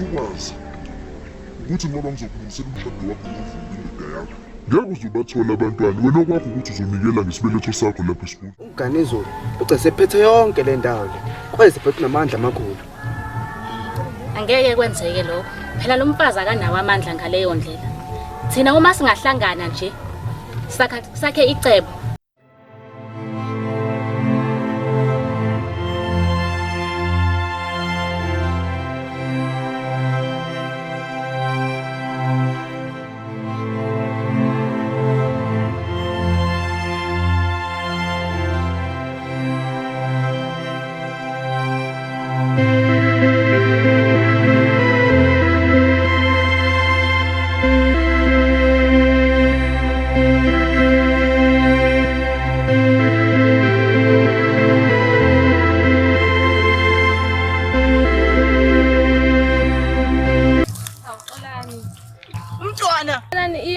ukwazi ukuthi ngoba ngizokulungisela umshado wakho ngivumile ngayakho ngeke uzubathola abantwana wena okwakho ukuthi uzonikela ngesibeletho sakho lapha esikhulu uGanizulu ugcese ephethe yonke le ndawo le kweze phethe namandla amakhulu angeke kwenzeke lokho phela lo mfazi akanawo amandla ngaleyo ndlela thina uma singahlangana nje sakhe icebo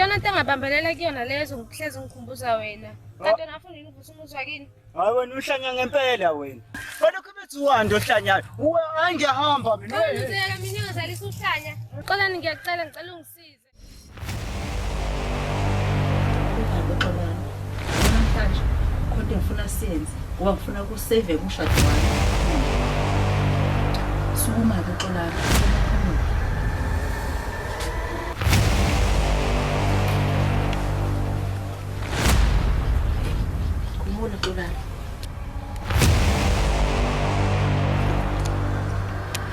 iyona into engabambelela kuyona lezo ngihlezi ngikhumbuza wena kanti ngafuna ukuvusa umuzwa kini hayi wena uhlanya ngempela wena lokho bethi uwanda ohlanyayo angihamba mina ngizela mina ngizalisa uhlanya Xolani ngiyacela ngicela ungisize namhlanje kodwa ngifuna siyenze ngoba ngifuna ukusave umshado wami sukuma ke Xolani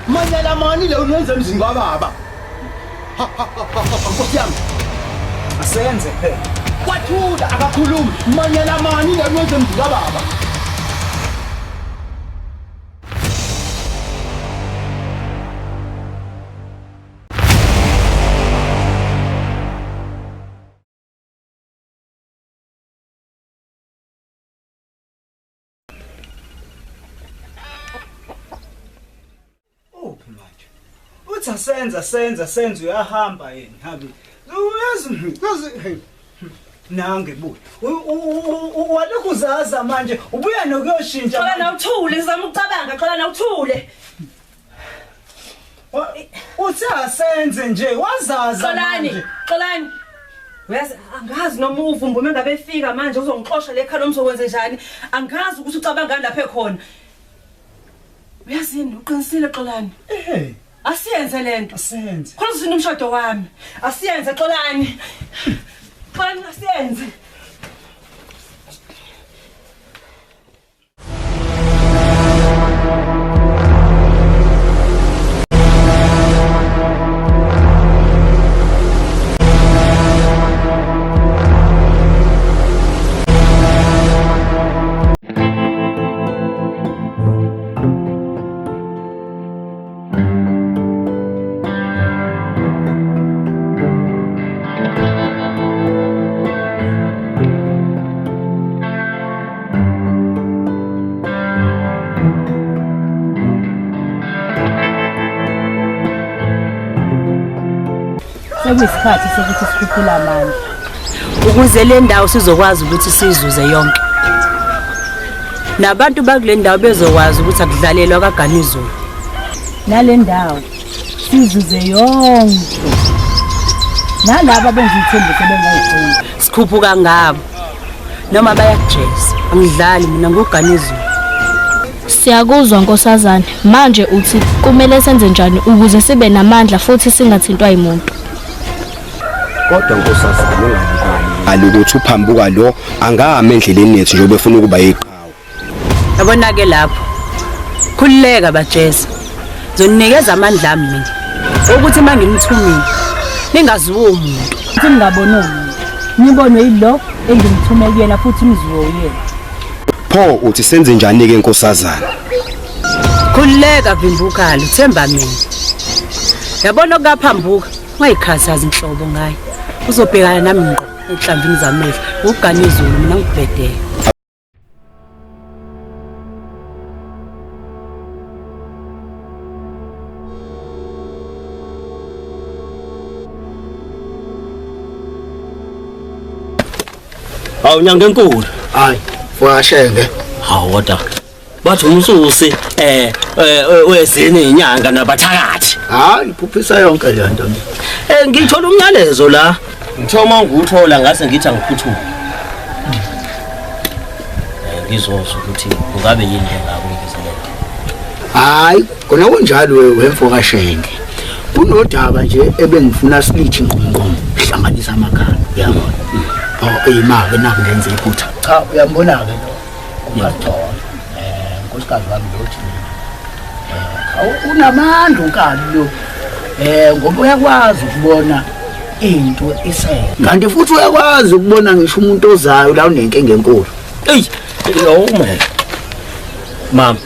manyala mani le unenza emzini kababa Nkosi yami asenze phela kwathula akakhulumi manyala mani le unenza emzini kababa uthi senza uyahamba yena habi uyazi nange buthi walokhu uzaza manje ubuya nokuyoshintsha Xolani awuthule ngizama ukucabanga Xolani awuthule uthi asenze nje wazaza manje Xolani uyazi angazi noma uvumba uma ngabe efika manje uzongixoxa le khalo umsokwenze njani angazi ukuthi ucabanga ngani lapha ekhona uyazini uqinisile Xolani asiyenze lento asenze khona usini umshado wami asiyenze Xolani Xolani asiyenze Sekuyisikhathi sokuthi sikhuphule amandla ukuze le ndawo sizokwazi ukuthi sizuze yonke nabantu bakule ndawo bezokwazi ukuthi akudlalelwa kaGanizulu nale ndawo sizuze yonke nalabo benza ithembu sebengayifuni sikhuphuka ngabo noma bayakujeza angidlali mina ngoGanizulu Siyakuzwa Nkosazana manje uthi kumele senze njani ukuze sibe namandla futhi singathintwa yimuntu kodwa Nkosazana ngingabukali ukuthi uphambuka lo angahamba endleleni yethu njengoba efuna ukuba yiqhawe yabona ke lapho khulileka bajeza zoninikeza amandla ami mina ukuthi mangimthumile ningaziwa umuntu ukuthi ningabona umuntu nibone yilo engimthume kuyena futhi imziwo yena pho uthi senze njani ke Nkosazana khulileka Vimbukalo themba mina yabona okaphambuka ungayikhathaza inhlobo ngaye uzobhekana nami ngqo enhlamvini zamehlo uGanizulu mina ngibhedeke Hawu nyanga enkulu hayi washenge hawu wada bathi umsusi wezini inyanga nabathakathi. Hayi iphuphisa yonke le nto. Ngithola umyalezo la. Ngithoma nguthola ngase ngithi angiphuthuma. Ngizosho ukuthi kungabe yini ngakho ngizelele. Hayi kona kunjalo wemfoka Shenge. Kunodaba nje ebengifuna silithi ngqongqo hlanganisa amakhanda uyabona. Imake naku ngenze iphutha. Cha uyambona ke lo. Uyathola. Nkosikazi wami lothi. Unamandla unkali lo. Ngoba uyakwazi ukubona into isele. Kanti futhi uyakwazi ukubona ngisho umuntu ozayo la unenkinga enkulu. Ey, no man. Mama.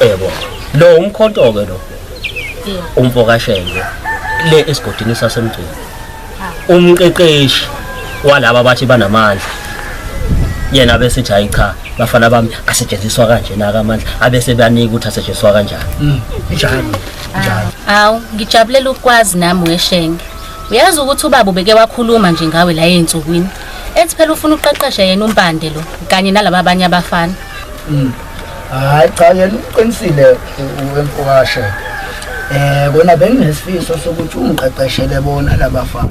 Yebo. Lo umkhonto ke lo. Umfoka Shenge le esigodini sasemgcini. Umqeqeshi walaba bathi banamandla. Yena bese ethi cha bafana bami asetshenziswa kanje naka amandla abese banika ukuthi asetshenziswa kanjani. Njalo. Awu ngijabulela ukwazi nami weShenge. Uyazi ukuthi ubaba ubeke wakhuluma nje ngawe la einsukwini. Ethi phela ufuna uqeqeshe yena umpande lo kanye nalabo abanye abafana. Hayi cha yena uqinisile wemfoka Shenge. Kona benginesifiso sokuthi ungiqeqeshele bona labafana.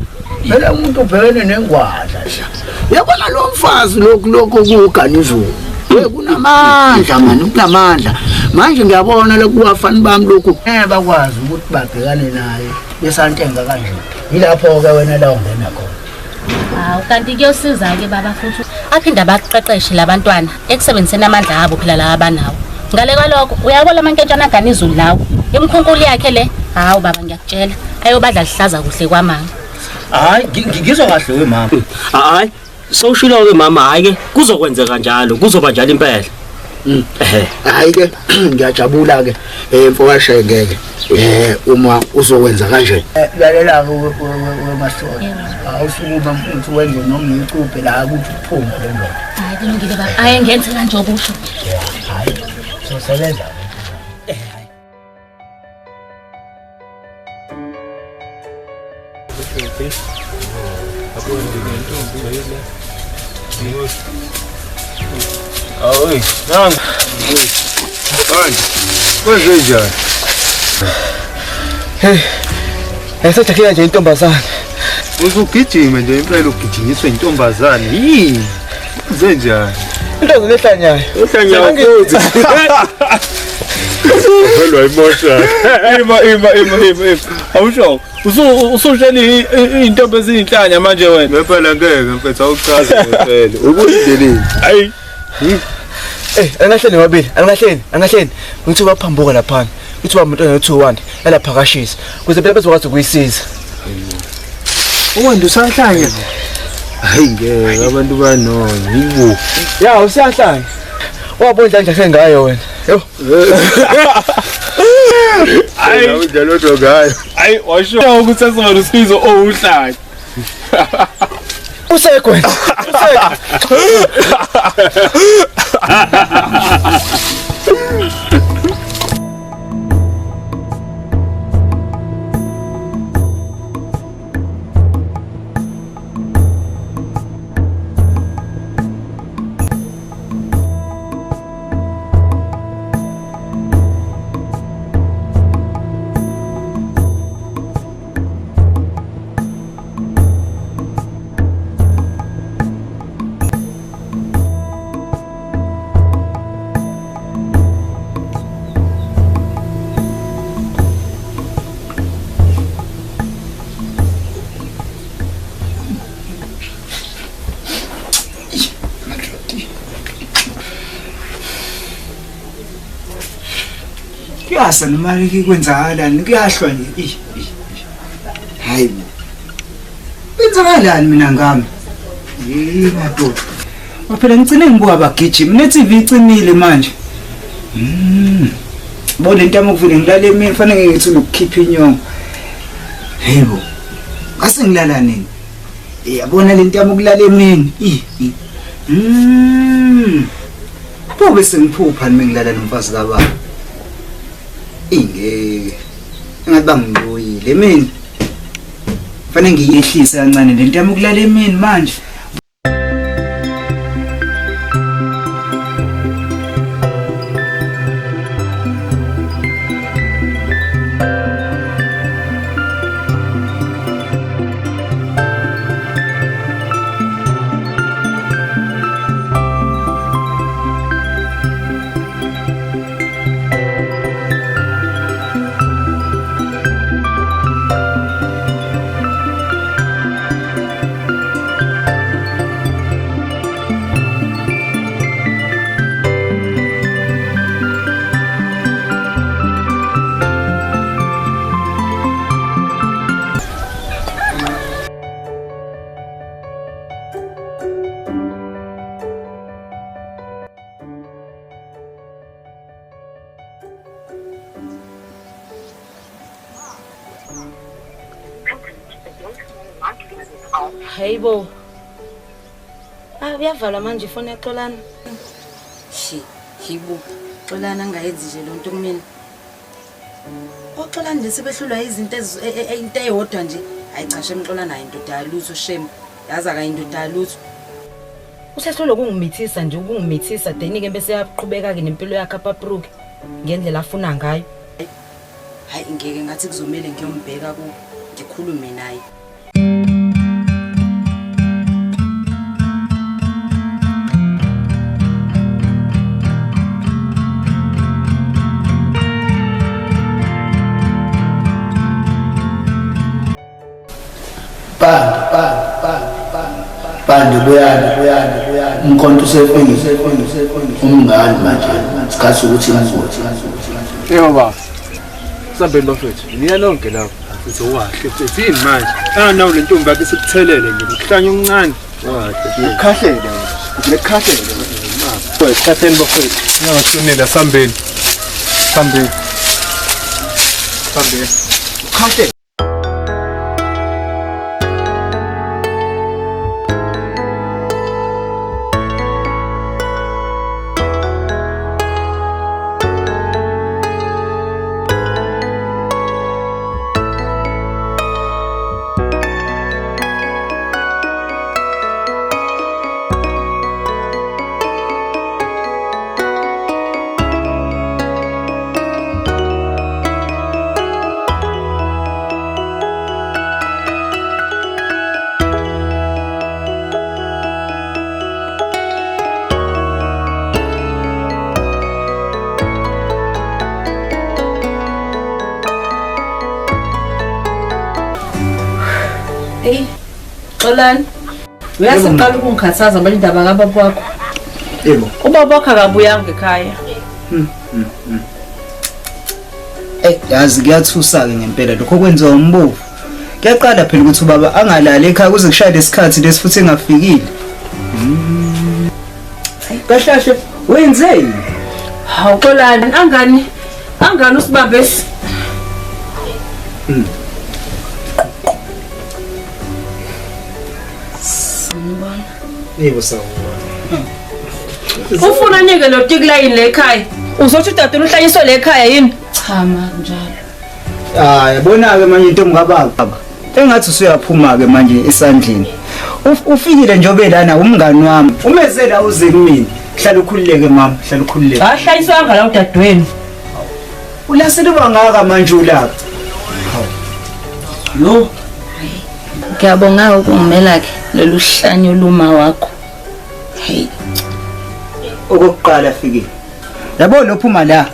Phela umuntu ubhekene nengwadla nje. Uyabona lo mfazi lokho kuganizulu. Kunamandla manje kunamandla. Manje ngiyabona lokuwafana bami lokhu bakwazi ukuthi babhekane naye besantenga kanje. Yilapho ke wena la ungena khona. Hawu kanti kuyosiza ke baba futhi aphinda baqeqeshe labantwana ekusebenziseni amandla abo phela la abanawo. Ngale kwalokho uyabona amanketshana aganizulu lawo. Imkhunkulu yakhe le. Hawu baba ngiyakutshela ayobadla lihlaza kuhle kwamanga. Hayi ngizwa kahle we mama. Hayi soshilo ke mama hayi ke kuzokwenzeka njalo kuzoba njalo impela. Hayi ke ngiyajabula ke mfoka Shenge ke. Uma uzokwenza kanje. Lalela ke wemasona. Awusukuma mfuthu wenze noma iquphe la ukuthi uphuma le nto. Hayi kulungile baba. Ayi ngenze kanje obusho. Hayi sosebenza. Awe, nang. Kwenze njani? Hey. Esathakela nje intombazana. Uzugijima nje impela ugijinyiswe intombazana. Yini? Kwenze njani? Into zehlanyayo. Ehlanyayo futhi. Hello emotion. Ima. Awusho. Ususheni intombi ezinhlanya manje wena. Ngempela ngeke mfethu awuchaze ngempela. Ukuyindeleni. Hayi. Angahleni wabili, angahleni. Ngithi baphambuka lapha. Uthi umuntu ono-2-1 elaphakashisa. Kuze phela bezokwazi ukuyisiza. Uwanda usahlanya. Hayi ngeke abantu banona yibo. Ya usiyahlanya. Wabona nje sengayo wena. Yo. Hayi unjalo dogayo. Hayi washo ukuthi sesona usizo owuhlanya. Usekwe. Kuyasa noma kwenzakalani kuyahlwa nje. Hayi. Kwenzakalani mina ngami? Madoda. Waphela ngicine ngibuka abagijimi ne-TV icimile manje. Bona into amukuvile ngilale emini fanele ngithi ukukhipha inyongo. Yebo. Ngase ngilala nini? Yabona lento yamukulala emini. Pobe sengiphupha nami ngilala nomfazi kababa. Ingeke. Engathi bangiluyile mina. Fanele ngiyehlise kancane lento yamukulala emini manje. Hayibo. Uyavala manje ifoni yaxolana. Hibo, xolana angayenzi nje lonto kumina. Oxolana nje sebehlulwa izinto into eyodwa nje. Hayi cha shemxolana hayi indoda yalutho shame. Yazi akayindoda yalutho. Usehlolo ukungimithisa nje ukungimithisa then ke bese yaqhubeka ke nempilo yakhe apapruke ngendlela afuna ngayo. Hayi ngeke ngathi kuzomela ngiyombheka ku ngikhulume naye. Bandi buyani umkhonto usefike umngani manje sikhathi ukuthi ngazothi Yebo baba. Sambeni bafethu. Niya lonke lapho. Futhi wahle futhini manje. Nawu le ntombi yakhe sikuthelele nje ukuhlanya okuncane. Wahle. Ukhahlele. Lekhahlele. Mama. Sikhatheni bafethu. Ngashonela sambeni. Sambeni. Ukhahlele. Xolani. Uyasiqala ukungikhathaza manje indaba kababa wakho. Yebo. Ubaba wakho akabuyanga ekhaya. Yazi kuyathusa ke ngempela lokho kwenziwa umbovu. Kuyaqala phela ukuthi ubaba angalali ekhaya kuze kushaya lesikhathi lesifuthi engafikile. Kahlahla wenzeni? Hawu Xolani angani usibambesi. Yebo sawa. Ufuna nike lo tikline le ekhaya. Uzothi udatula uhlanyiswe le ekhaya yini? Cha ma njalo. Yabona ke manje intombi kababa. Engathi usuyaphuma ke manje esandleni. Ufikile njobe lana umngani wami. Umeze la uze kumina. Hlala ukhululeke mama, hlala ukhululeke. Ahlanyiswanga la udadweni. Ulaseliba ngaka manje ulapha. Yo. Ngiyabonga ukungimela ke lolu hlanyo luma wakho. Hey. Okokuqala fikile. Yabo lophuma la.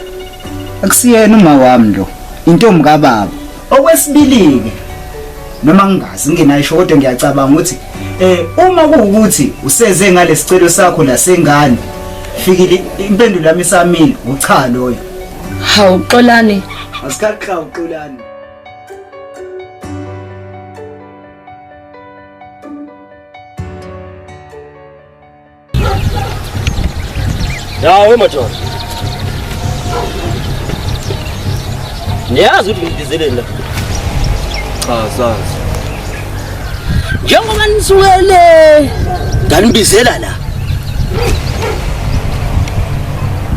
Akusiyena uma wami lo. Intombi kababa. Okwesibili ke noma ngingazi nginayisho kodwa ngiyacabanga ukuthi uma kuwukuthi useze ngalesicelo sakho lasengane fikile impendulo yami isamile ucha loyo. Hawu Xolani. Asikhathi uXolani. Yawe madoda. Niyazi ukuthi ngidizele la. Cha sazi. Njengoba nisukele nganibizela la.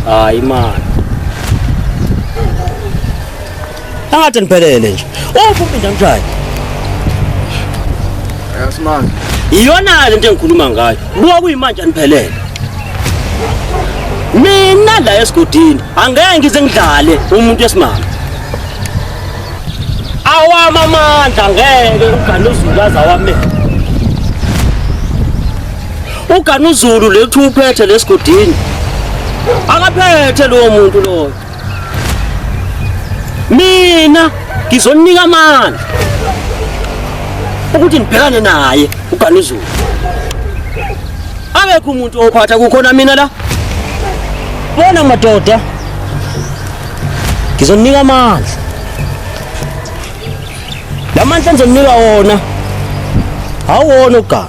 Hayi man. Angathi niphelele nje. Uphinda mshaya. Yasimanje. Iyona lento engikhuluma ngayo. Buka kuyimanje aniphelele. Mina la esigodini angeke ngize ngidlale umuntu wesimama. Awama amandla ngeke uGanuzulu azawame. uGanuzulu lethu uphethe lesigodini akaphethe lo muntu lo. Mina ngizonika amandla ukuthi nibhekane naye uGanuzulu. Akekho umuntu ophatha kukhona mina la. Bona madoda ngizonika amandla. Lamandla engizonika wona awona uGana.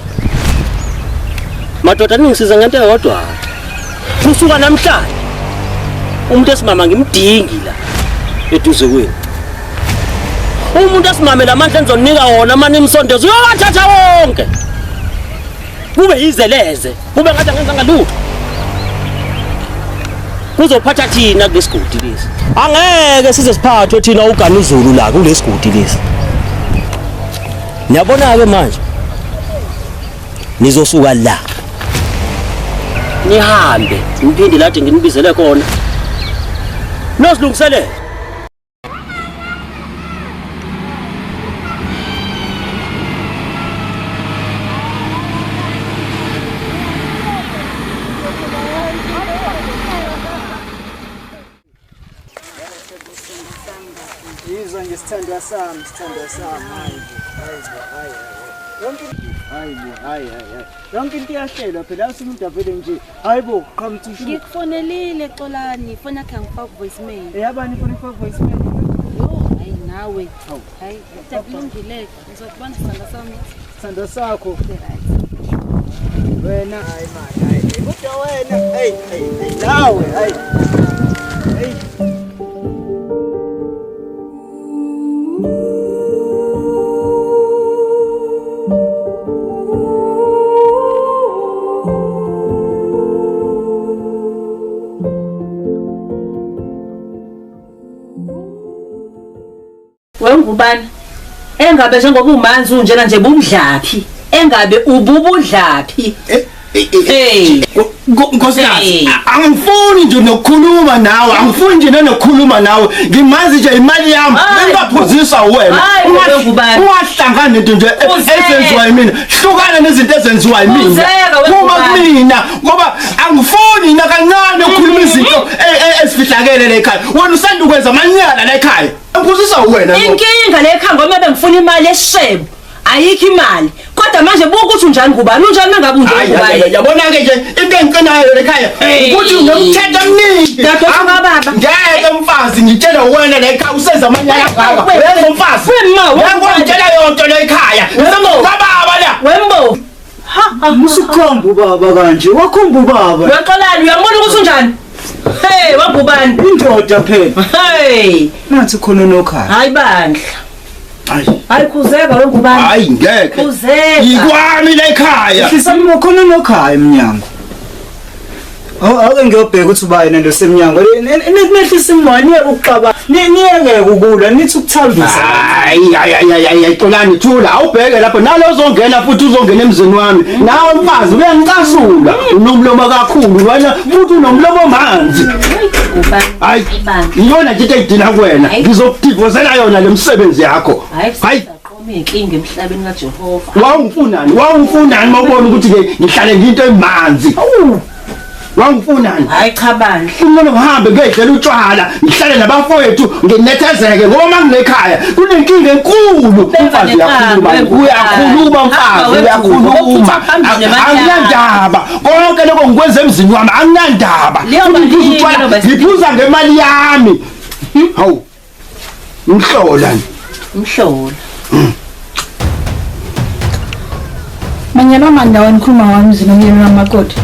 Madoda ningisiza ngento eyodwa. Kusuka namhlanje umuntu esimama ngimdingi la eduze kwenu. umuntu esimamela amandla enzonika wona manje imsondezo uyowathatha wonke kube yizeleze kube ngathi angenzanga lutho kuzophatha thina kulesigodi lesi angeke size siphathwe thina uganizulu la kulesigodi lesi niyabona ke manje nizosuka la nihambe ngiphinde lathi nginibizele khona nosilungiselele Yizwa ngesithandwa sami hayi yonke into iyahlelwa phela umuntu avele nje hayibo qhamuthi ngikufonelile Xolani fona yakhe angifaka voicemail yabani fona ifaka voicemail hayi nawe hayi kulungile ngizokubona sithanda sakho wena hayi manje kodwa wena hey nawe hayi Wengubani engabe njengoba umanzi unjena nje bumdlaphi engabe ububudlaphi Nkosikazi angifuni nje nokukhuluma nawe angifuni nje nokukhuluma nawe ngimazi nje imali yami bengaphuzisa wena ungahlangana nento nje ezenziwa yimina hlukana nezinto ezenziwa yimina uma kumina ngoba angifuni nakancane ukukhuluma izinto ezifihlakele la ekhaya wena usanda ukwenza amanyala la ekhaya ngiphuzisa wena inkinga la ekhaya ngoba bengifuna imali esishebo ayikho imali kodwa manje buku ukuthi unjani kubani unjani mangabe unjani kubani yabona ke nje into engicinayo ekhaya ukuthi unomthetho omningi ngeke mfazi ngitshela wena la ekhaya usenza amanyala ngaka wenza umfazi wena ngitshela yonke la ekhaya ngababa la wembo musukhomba ubaba kanje wakhomba ubaba weXolani uyambona ukuthi unjani wagubani indoda phela nathi khona nokhaya hayi bandla hayi khuzeka wengubani hayi ngeke khuzeka ikwami la ekhaya hlisani khona nokhaya eminyango ake ngiyobheka ukuthi ubaye nento semnyango nehlisa imali ukuxaba niyeke ukulwa nithi ukuthambisa hayi Xolani thula awubheke lapho nalo uzongena futhi uzongena emzini wami nawe mfazi uyangicasula unomlomo kakhulu wena futhi unomlomo manzi hayi iyona nje into edina kuwena ngizokudivozela yona lemsebenzi yakho hayi inkinga emhlabeni kaJehova wawungifunani mawubona ukuthi ke ngihlale nginto emanzi wangifunani hayi cha bandla kumele ngihambe ngedlela utshwala ngihlale nabafowethu nginethezeke ngoba manginekhaya kunenkinga enkulu umfazi uyakhuluma mfazi uyakhuluma anginandaba konke lokho ngikwenza emzini wami anginandaba ngiphuza ngemali yami hawu mhlola manyalo mandaweni khuluma wami zino yena makoti